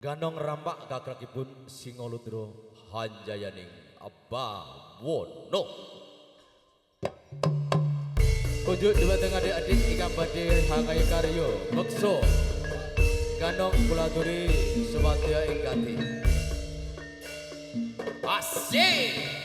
Ganong rampak gagragipun Singaludra Hanjayaning Bawono. Kunjuk dhumateng adik-adik ingkang badhe hangaya karya meksa Ganong Kuladuri Sewadya ing Gati. Asik.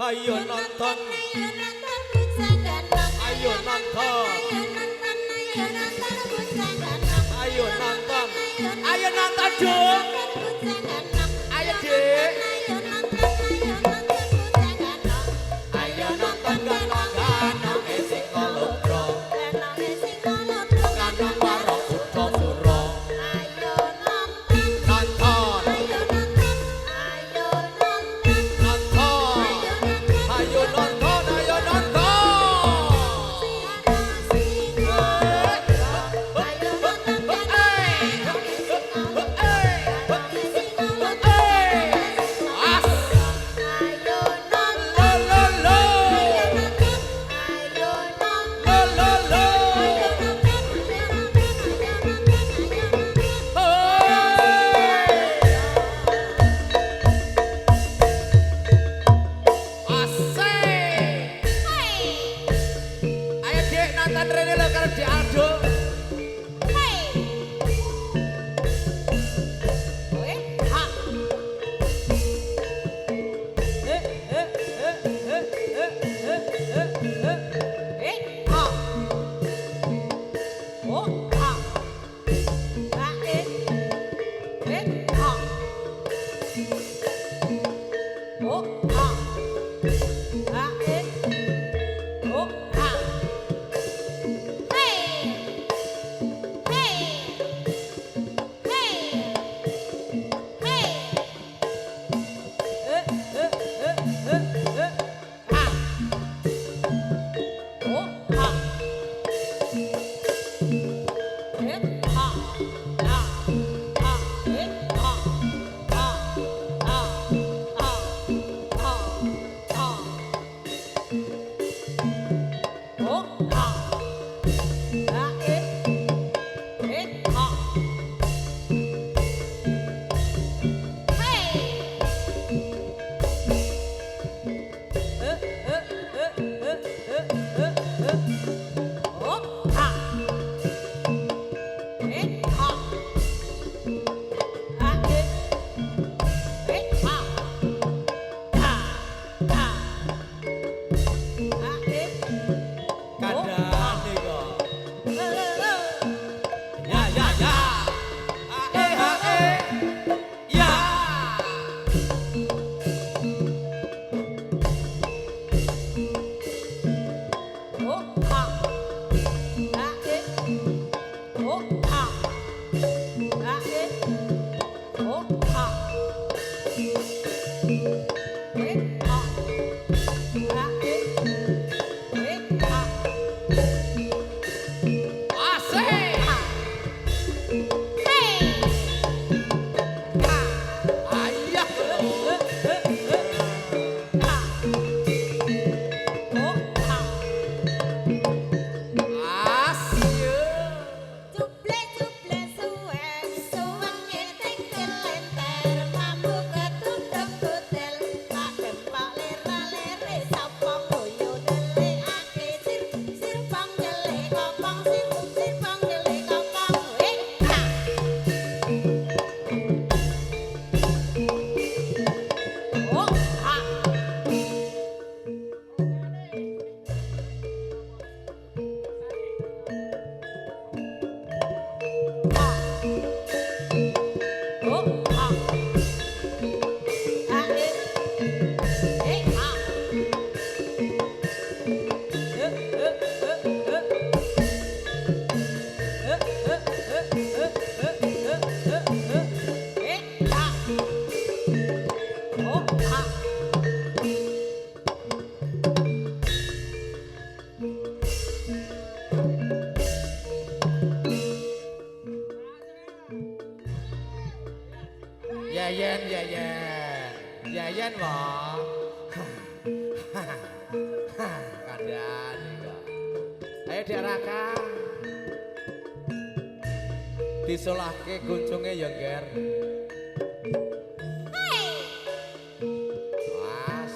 Ayo nonton, ayo nonton, ayo nonton, ayo nonton dong, ayo dek, ayo nonton ganong-ganong Singaludra, ganong karo Kuthansura, nonton, ayo nonton, ayo nonton. Nonton rene lho karo Dik Aldo. Ayo Dek Raka. Disolahke kuncunge ya, Ger. Was.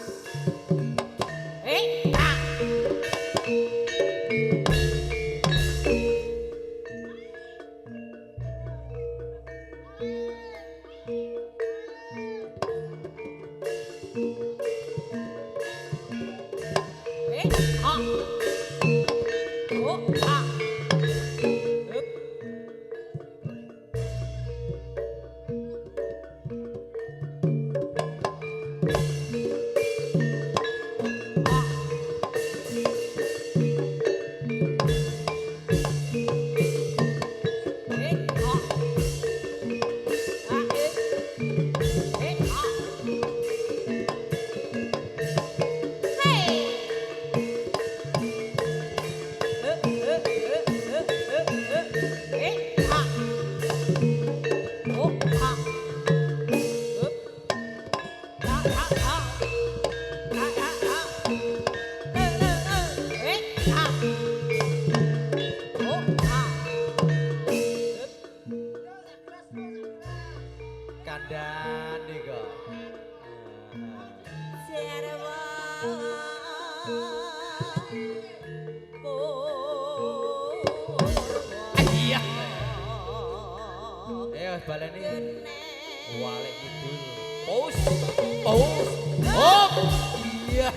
Kandhan nika. Serwa Iya. Ayo baleni. Walik kidul. Pos. Pos. Hop. Iya.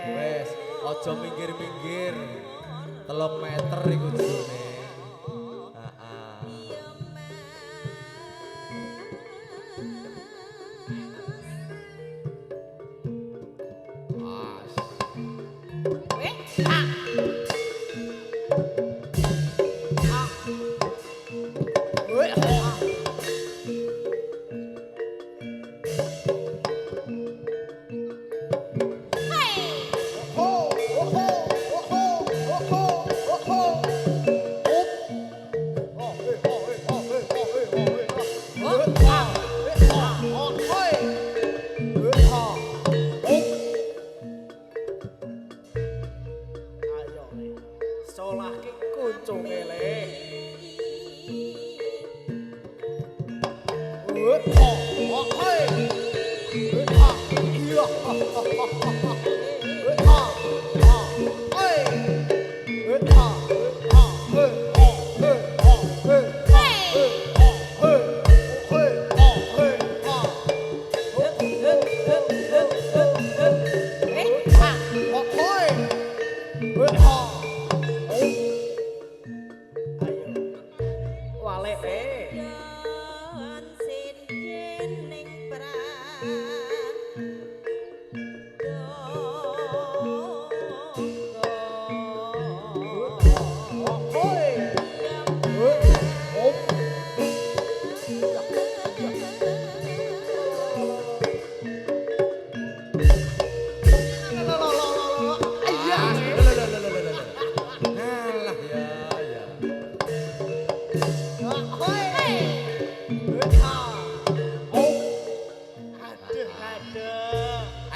Wes, aja minggir-minggir. 3 meter iku jurune. Solahke kuncunge le.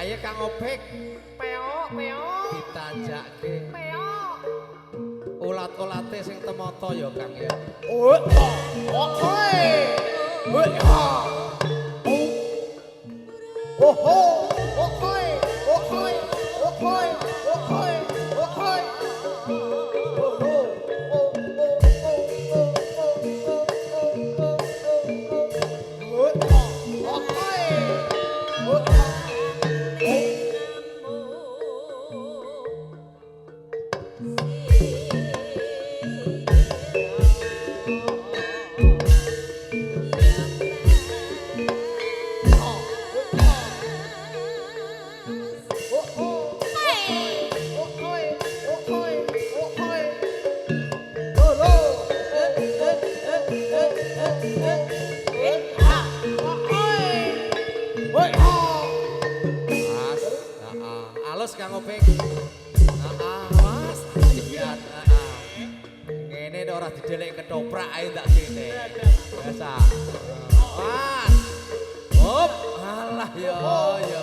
Ayo Kang Opik, Peok, peok. ditanjakke. Peok. Ulat-ulate sing temata ya Kang ya. Kang Opik. Mas, lihat. Ngene kene ora didelek ketoprak ae tak kene. Biasa. Mas. Hop, alah ya ya.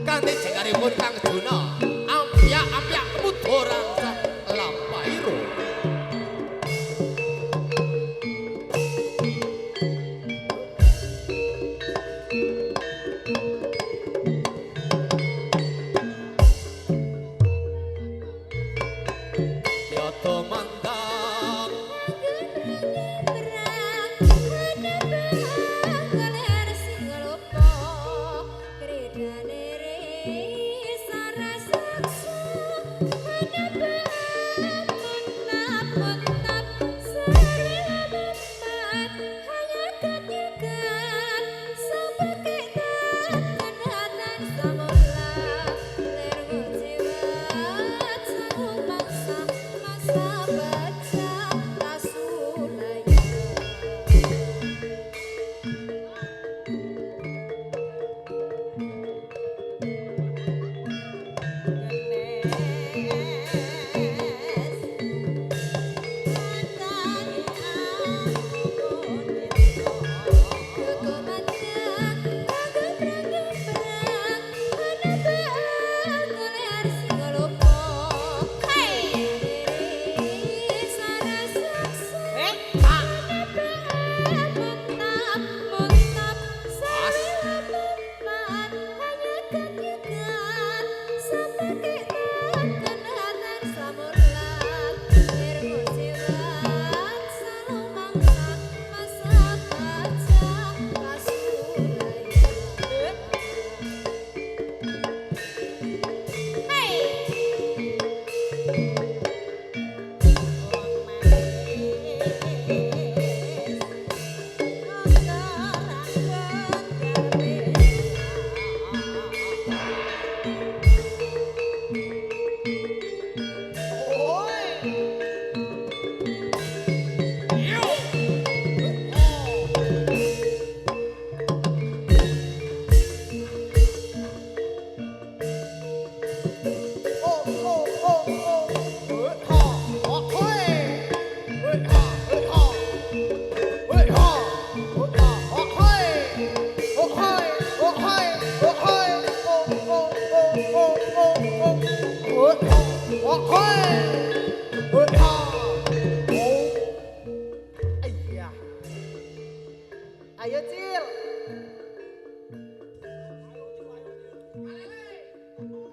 Kanthi jengaripun Kang Juna, ampyak mudoran lampairo. Kyoto mantap Ayo Cil.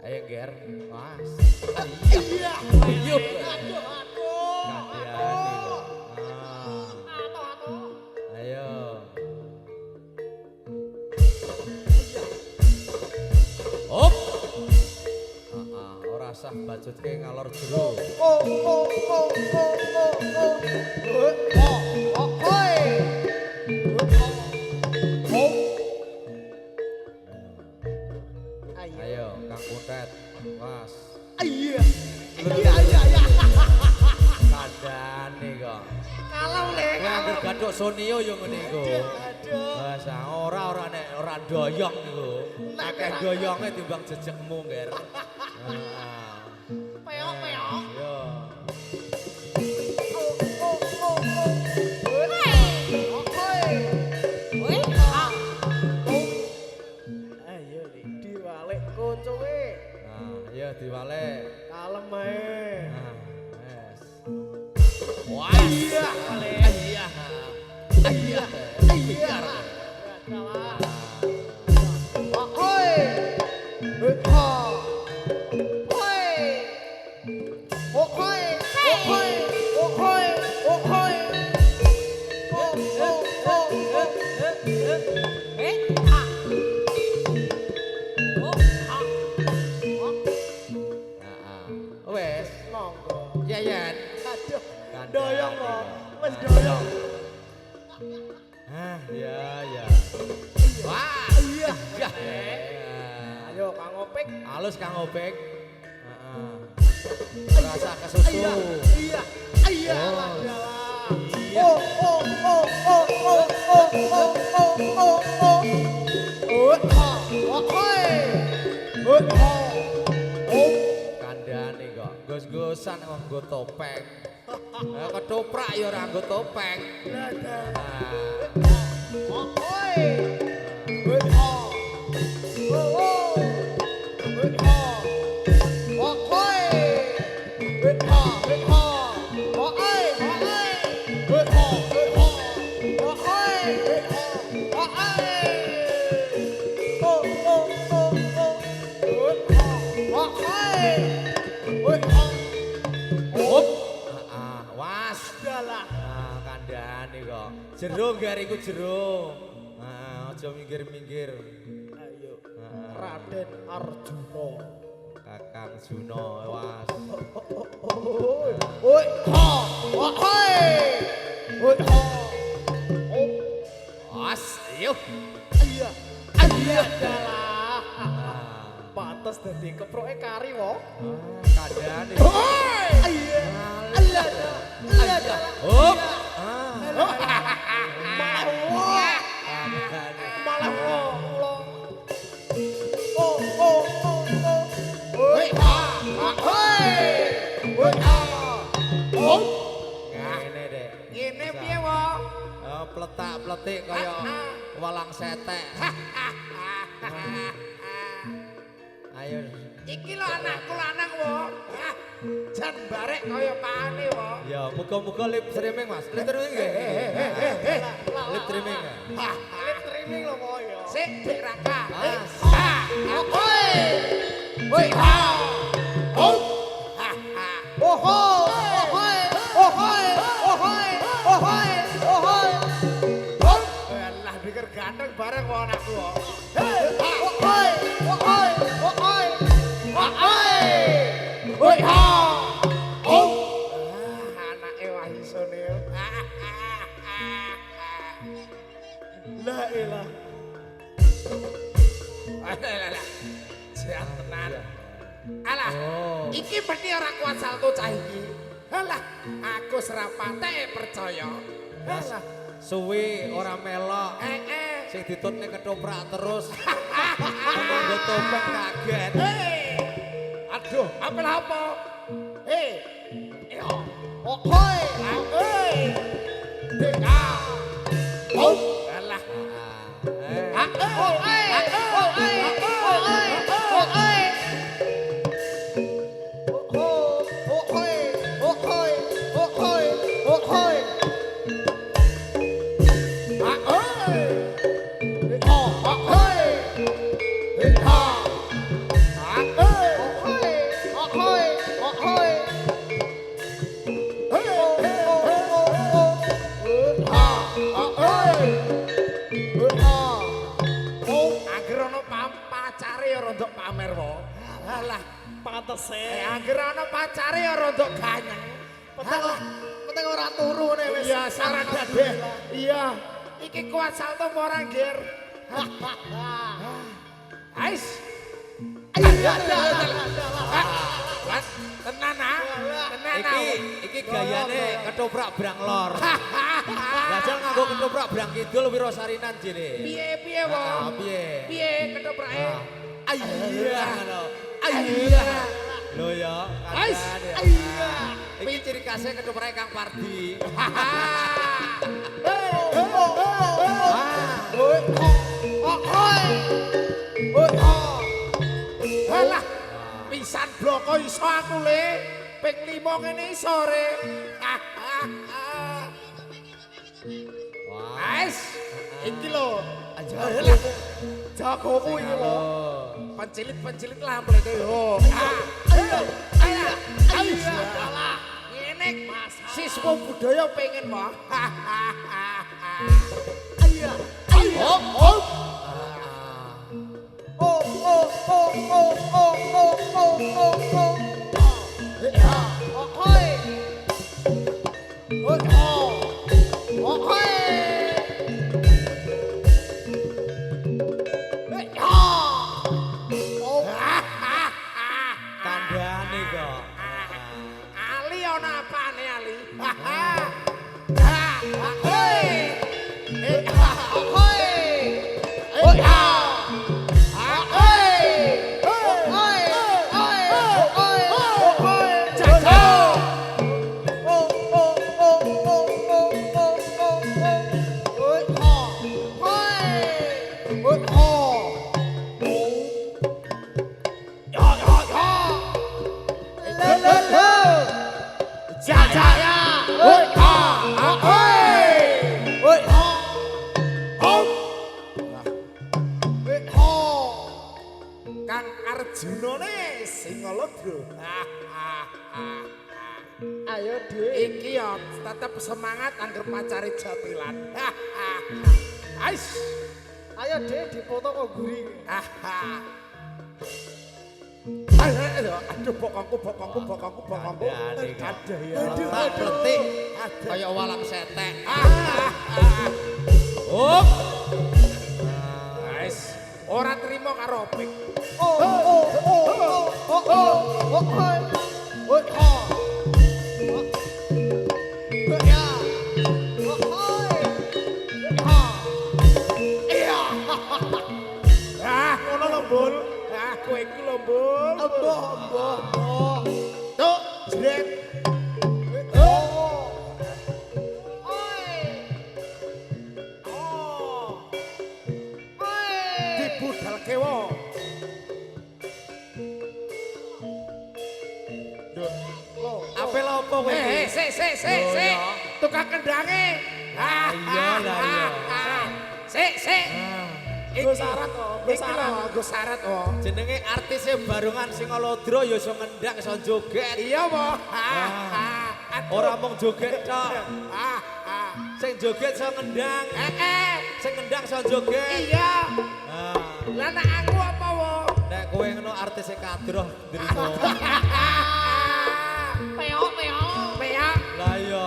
ayo ger mas Iya. ayo Aduh. ayo hop ora sah bajutke ngalor jero ayo Kang Kuntet mas Iya. kandhane kok Kalau le. Angger gathuk Sonio yo ngene iku. Aduh. Wes ora nek ora doyong niku. Akeh doyonge timbang jejegmu, Nger. Peok. Yo. Ayo li diwalek koncoe. Nah, iya diwalek. Kalem ae. Nah, wes. Wah, iya, wale. Iya. Iya. Iya. Wes, Monggo. Yayan. Aduh, Kandhane. doyong kok. Wes doyong. Ah, ya. Wah, Iya. ya. Ayo Kang Opik. Halus Kang Opik. Heeh. Rasa kesusu. Iya. Oh. Iyalah. Iya. Oh. Kandhane kok gos-gosan nganggo topeng. Ketoprak ya ora nganggo topeng. Kandhane kok. Jero gariku jero. Aja minggir-minggir. Ayo. Raden Arjuna. Kakang Juna was. Woi, ha. Woi. Woi, ha. As, ayo. Iya. Iya dalah. Pantes dadi keproke kari wo. Kandhane. Woi. Iya. Iya. Iya. Hop. Malah kula. Oh. Woi, ha. Woi. Woi, ha. Oh. Ngene dek. Ngene piye wo? Pletak-pletik kaya walang setek. Ayo. Iki lho anakku lanang wo. Jan barek kaya pane wo. Ya, muga-muga lip streaming Mas. Lip streaming nggih. Lip streaming. Lip streaming lho wo ya. Sik Dik Raka. Woi. Woi ha. Oh. Oho. Ohoi. Ohoi. Ohoi. Ohoi. Ohoi. Lah pikir ganteng bareng wo anakku wo. Ohoi. Ohoi. Ohoi. Ohoi. Woi ha. Oh. Anake Wahyu Sonil. La ilah. Alah. Siap tenan. Alah. Iki mesti ora kuat salto cah iki. Alah, aku serapate percaya. Alah, Suwi ora melok. Sing ditutne ketoprak terus. Nganggo topeng kaget. Aduh, apa? Yo. Ohoi. Deka. Oh. Alah. Rondok pamer wo. Alah, pantes e. Angger ana pacare ya rondok ganyeng. Penting ora turu ne wis. Iya, saran dadeh. Iya. Iki kuat salto apa ora, Ngger? Ais. Tenan ah. Tenan. Iki gayane ketoprak branglor. Jajal nganggo ketoprak brang kidul wirasarinan jene. Piye wo? Piye? Piye ketoprake? Iya. Iya. Lho ya, kandhane. Iya. Iki ciri khasnya ketoprak Kang Pardi. Alah, pisan bloko iso aku le. Ping 5 ngene iso re. Wes, iki lho. Jagoku iki lho. Pencilit lampleke yo. Ayo. Alah. Ngene siswa budaya pengen wae. Ayo. Kandhane kok. Ali ana apane Ali? Kang Arjunane Singalodra. Ayo Dik. Iki ya tetep semangat angger pacare Jatilan. Ais. Ayo Dik dipoto kok guri. Aduh bokongku. Ada ya. Tak pletik kaya walang setek. Ais. Ora trimo karo opik. Ngono lho, Bul. Kowe iki lho, Bul. Emboh. Tuk, jret. Dibudalke wo. Apel apa kowe iki? Sik. Tukang kendange. Iya lah. Sik. Gue syarat kok. Gue syarat kok. Jenenge artise Barungan Singalodra ya iso ngendang iso joget. Iya, Mo. Ora mung joget tok. Sing joget iso ngendang. Sing ngendang iso joget. Iya. Lah nek aku apa, Wo? Nek kowe ngono artise kadroh nrimo. Peok. Lah iya.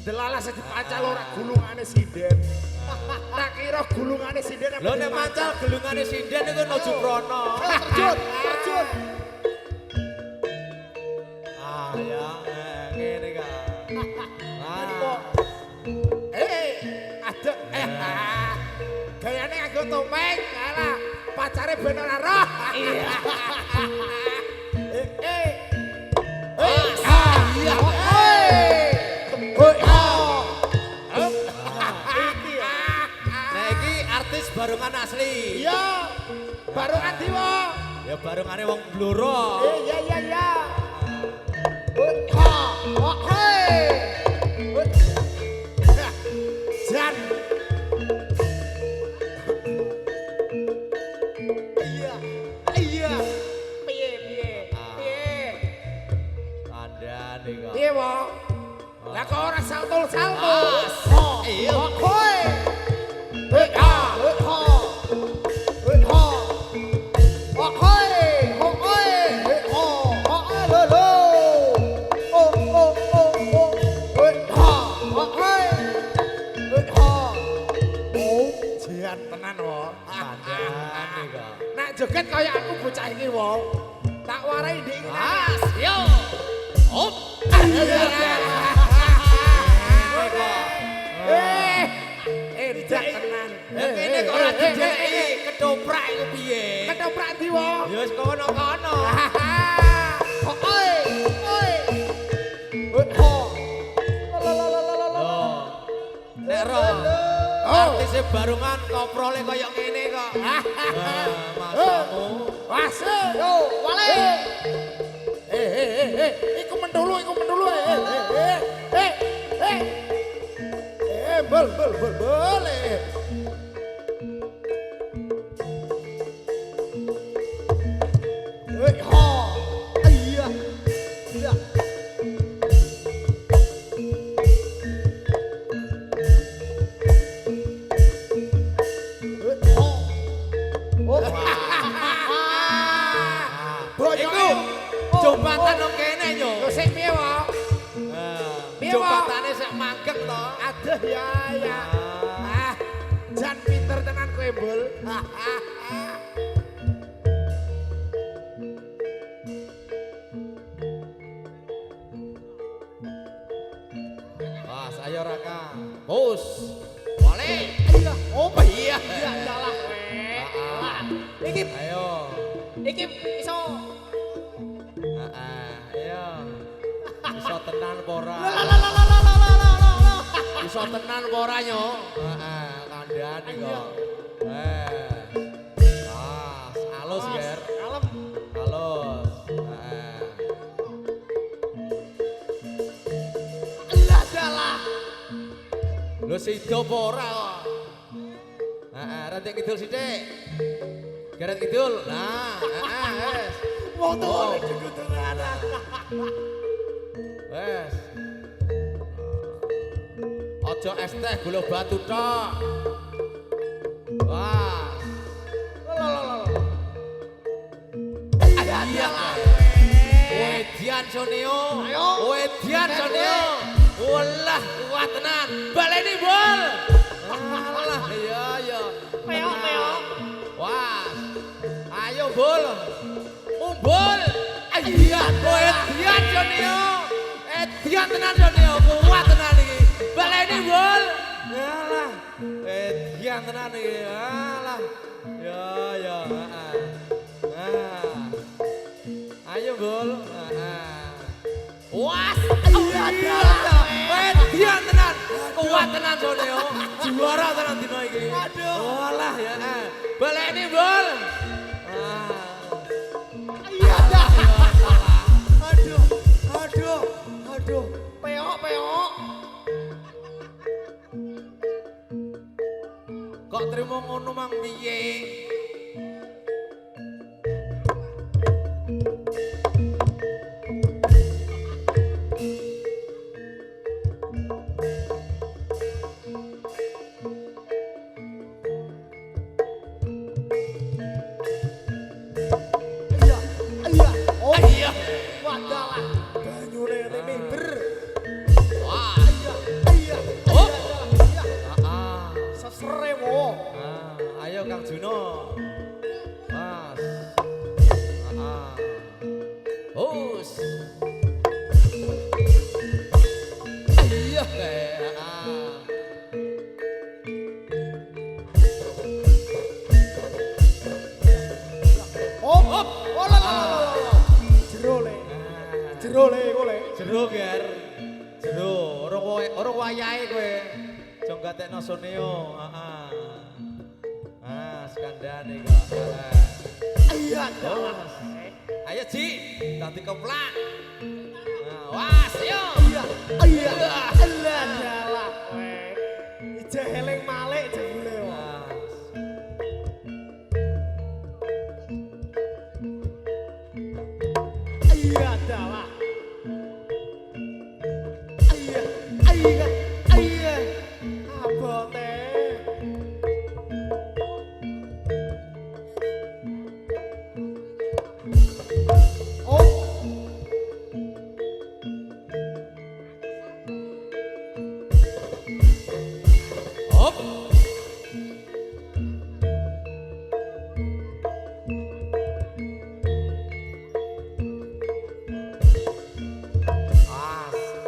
Delalah sing dipacal ora gulungane sinden. Tak kira gulungane sinden. Lho nek macal gelungane sinden iku nuju prono. Terjun. Ya, ngene ka. Ada gayane nganggo topeng. Alah, pacare ben ora roh. Iya. Barungan asli. Iya. Barungan diwo. Ya barungane wong Blora. Iya. Jan. Iya. Piye? Andane kok. Piye, Wo? Lah kok ora saltul-saltul? Iya. Tenan wo. Andane kok. Nek joget kaya aku bocah iki wo. Tak warai ndek iki. Yo. Hop. Edak tenan. Kene kok ora dijeleki ketoprak iku piye? Ketoprak ndi wo? Ya wis kono-kono. Nek ro. Artise Barungan koprole kaya ngene kok. Masamu. Wase, yo, wale. Iku mendulu. Bol. Iya. Iku jembatan nang kene yo. Lho sik piye wae? Jembatane sik manggeng to. Aduh ya. Jan pinter tenan kowe, Bul. Mas, ayo Raka. Bos. Boleh. Oh iya. Ya dalah kowe. Iki Ayo. iso Ayo. Iso tenan apa ora? Iso tenan apa ora yo? Heeh, kandhane kok. Halus, Ger. Kalem. Halus. Heeh. Lah dalah. Lho sida apa ora kok? Heeh, rentik kidul sithik. Geret kidul. Nah, heeh, wis. Wong tuwa dikuduran. Wes. Aja es teh gula batu tok. Wah. Iya. Wedian Soneo. Wedian Soneo. Walah kuat tenan. Baleni bol. Alah iya iya. Peok. Wah. Ayo bol. Umbul. Iya, Wedian Soneo. Edian tenan Soneo. Kuat tenan iki. Baleni bol. Alah. Edian tenan iki. Alah. Ya ya, heeh. Ayo gol. Was. Iya. Edian tenan. Kuat tenan Soneo. Juara tenan dino iki. Walah ya. Baleni bol. Iya dah. Aduh. Peok. Kok trimo ngono mang piye? Iya. Oh. Iya. Wadalah. Banyune rene ber. Wah. Iya. Oh. Iya. Heeh. Serewo. Ayo Kang Juno. Mas. Hus. Iya Oh la. Jero le kole. Jero Ger. Jero ora wayahe kowe. Aja gatekno Soneo. Skandane kok. Iya dah. Ayo Ji, dadi keplak. Was yo. Iya. Allah dalah kowe. Ije eling malik jebule. Iya dalah. Iya. Abote. Hop.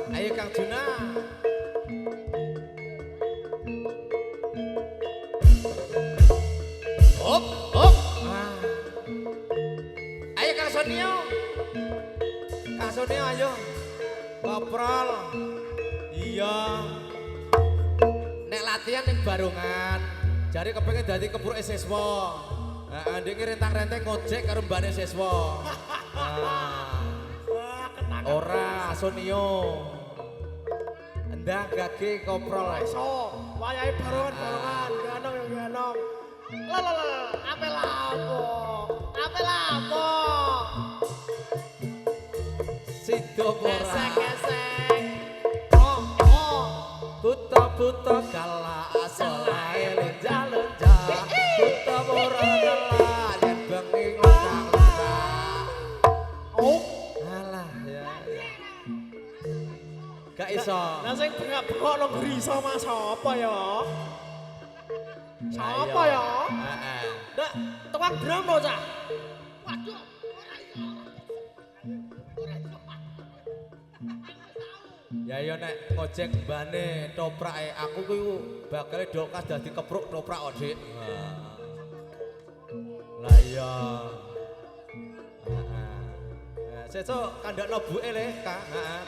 Ayo Kang Juna. Hop. Ayo Kang Sonio. Kang Sonio ayo. Koprol. Iya. Nek latihan ning barongan, jare kepengin dadi kepuruk siswa. Heeh, ndek rentang-renteng ngojek karo mbane siswa. Ora Sonio. Ndang gage koprol. Iso, wayahe barongan, ganong. Lah, apel apa? Sido ora. Gesek. Buta kala asalae lenja. Buta ora kala yen bengi ngundang. Oh, Alah ya. Gak iso. lah sing bengak-bengok nang griso Mas sapa ya? Sapa ya? Heeh. Ndak tukang drum lho, Cak. Waduh, ora iso. Ya yo nek ngojek mbane toprake aku kuwi bakal dokas dadi kepruk toprak kok, Dik. Lah iya. Sesuk kandakno buke le, Kak. Heeh.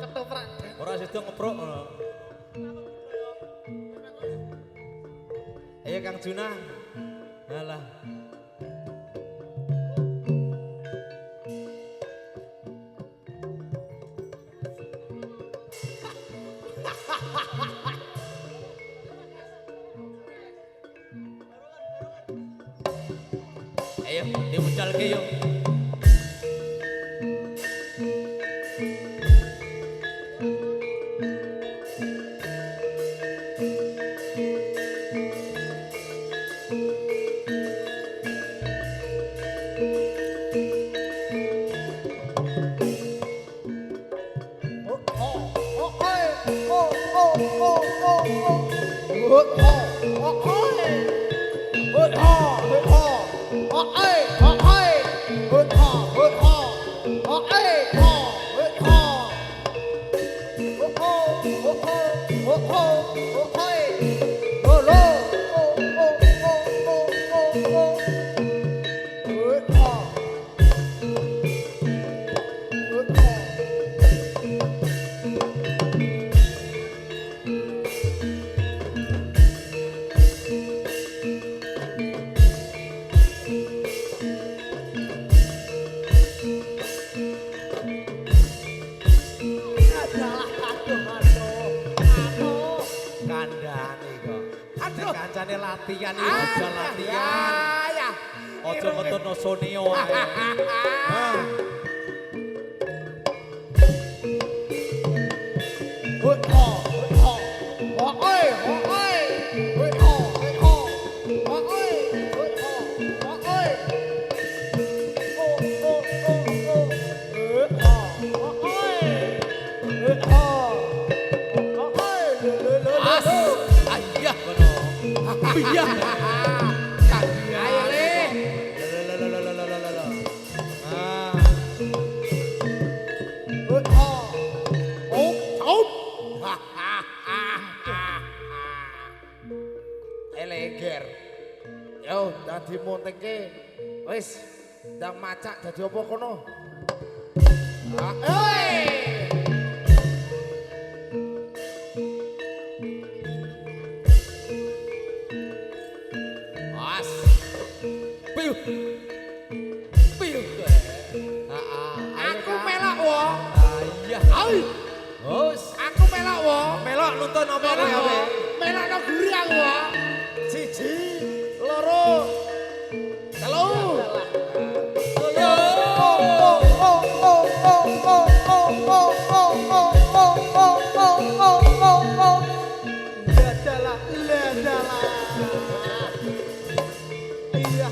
Ketoprak. Ora sida ngepruk ngono. Ayo Kang Junah. Alah. Ayo, dibudalke yuk. Kancane latihan iki aja latihan. Ya. Aja metutno soneo ae. Iya. Ayo le. Eleger. Yo, dadi montengke. Wis, ndang macak dadi apa kono? Aku melok wo. Iya. Aku melok wo. Melok nuntun apa kowe? Melok nang guri aku wo. 1, 2, 3. Iya.